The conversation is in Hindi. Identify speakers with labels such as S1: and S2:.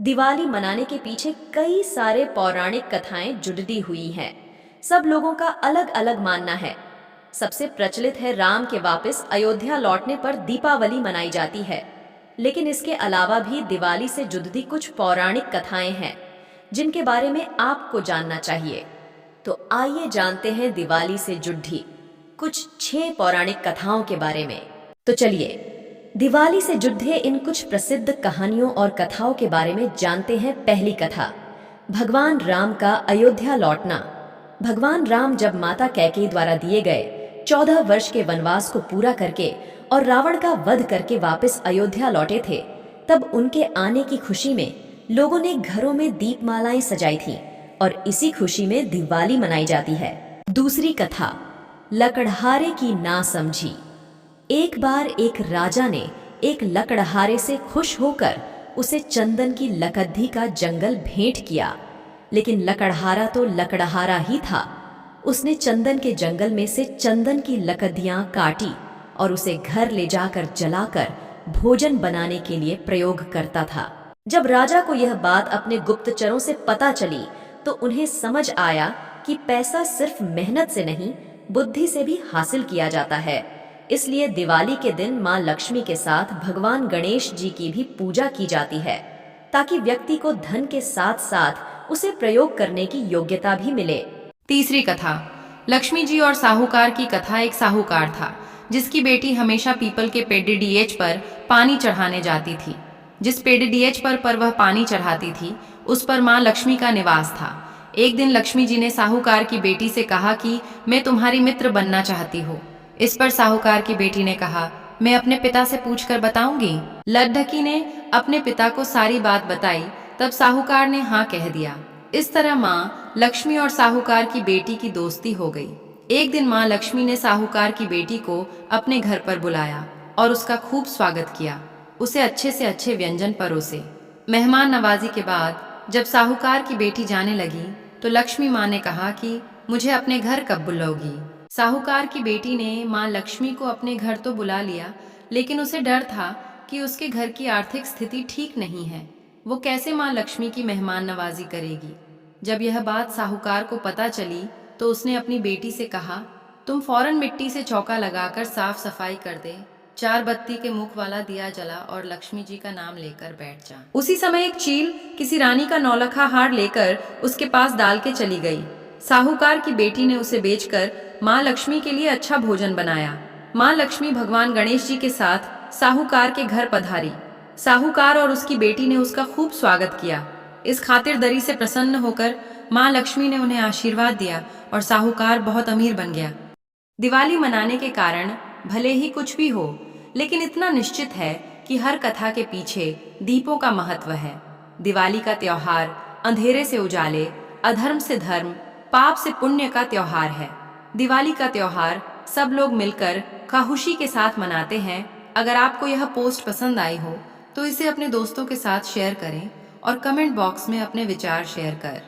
S1: दिवाली मनाने के पीछे कई सारे पौराणिक कथाएं जुड़ी हुई हैं। सब लोगों का अलग अलग मानना है। सबसे प्रचलित है राम के वापस अयोध्या लौटने पर दीपावली मनाई जाती है। लेकिन इसके अलावा भी दिवाली से जुड़ी कुछ पौराणिक कथाएं हैं जिनके बारे में आपको जानना चाहिए। तो आइए जानते हैं दिवाली से जुड़ी कुछ 6 पौराणिक कथाओं के बारे में। तो चलिए दिवाली से जुड़े इन कुछ प्रसिद्ध कहानियों और कथाओं के बारे में जानते हैं। पहली कथा, भगवान राम का अयोध्या लौटना। भगवान राम जब माता कैकेयी द्वारा दिए गए 14 वर्ष के वनवास को पूरा करके और रावण का वध करके वापस अयोध्या लौटे थे, तब उनके आने की खुशी में लोगों ने घरों में दीपमालाएं सजाई थी और इसी खुशी में दिवाली मनाई जाती है। दूसरी कथा, लकड़हारे की नासमझी। एक बार एक राजा ने एक लकड़हारे से खुश होकर उसे चंदन की लकद्दी का जंगल भेंट किया, लेकिन लकड़हारा तो लकड़हारा ही था। उसने चंदन के जंगल में से चंदन की लकद्दियां काटी और उसे घर ले जाकर जलाकर भोजन बनाने के लिए प्रयोग करता था। जब राजा को यह बात अपने गुप्तचरों से पता चली तो उन्हें समझ आया कि पैसा सिर्फ मेहनत से नहीं, बुद्धि से भी हासिल किया जाता है। इसलिए दिवाली के दिन मां लक्ष्मी के साथ भगवान गणेश जी की भी पूजा की जाती है, ताकि व्यक्ति को धन के साथ साथ उसे प्रयोग करने की योग्यता भी मिले।
S2: तीसरी कथा, लक्ष्मी जी और साहूकार की कथा। एक साहूकार था जिसकी बेटी हमेशा पीपल के पेड़ डीएच पर पानी चढ़ाने जाती थी। जिस पेड़ डीएच पर वह पानी चढ़ाती थी उस पर माँ लक्ष्मी का निवास था। एक दिन लक्ष्मी जी ने साहूकार की बेटी से कहा कि मैं तुम्हारी मित्र बनना चाहती हूँ। इस पर साहूकार की बेटी ने कहा, मैं अपने पिता से पूछकर बताऊंगी। लड्ढकी ने अपने पिता को सारी बात बताई, तब साहूकार ने हाँ कह दिया। इस तरह माँ लक्ष्मी और साहूकार की बेटी की दोस्ती हो गई। एक दिन माँ लक्ष्मी ने साहूकार की बेटी को अपने घर पर बुलाया और उसका खूब स्वागत किया। उसे अच्छे से अच्छे व्यंजन परोसे। मेहमान नवाजी के बाद जब साहूकार की बेटी जाने लगी तो लक्ष्मी माँ ने कहा कि मुझे अपने घर कब बुलाओगी। साहूकार की बेटी ने माँ लक्ष्मी को अपने घर तो बुला लिया, लेकिन उसे डर था कि उसके घर की आर्थिक स्थिति ठीक नहीं है। वो कैसे माँ लक्ष्मी की मेहमान नवाजी करेगी। जब यह बात साहूकार को पता चली तो उसने अपनी बेटी से कहा, तुम फौरन मिट्टी से चौका लगाकर साफ सफाई कर दे, 4 बत्ती के मुख वाला दिया जला और लक्ष्मी जी का नाम लेकर बैठ जा। उसी समय एक चील किसी रानी का नौलखा हार लेकर उसके पास डाल के चली गई। साहूकार की बेटी ने उसे बेचकर माँ लक्ष्मी के लिए अच्छा भोजन बनाया। माँ लक्ष्मी भगवान गणेश जी के साथ साहूकार के घर पधारी। साहूकार और उसकी बेटी ने उसका खूब स्वागत किया। इस खातिरदारी से प्रसन्न होकर माँ लक्ष्मी ने उन्हें आशीर्वाद दिया और साहूकार बहुत अमीर बन गया। दिवाली मनाने के कारण भले ही कुछ भी हो, लेकिन इतना निश्चित है कि हर कथा के पीछे दीपों का महत्व है। दिवाली का त्योहार अंधेरे से उजाले, अधर्म से धर्म, पाप से पुण्य का त्योहार है। दिवाली का त्योहार सब लोग मिलकर खुशी के साथ मनाते हैं। अगर आपको यह पोस्ट पसंद आई हो तो इसे अपने दोस्तों के साथ शेयर करें और कमेंट बॉक्स में अपने विचार शेयर कर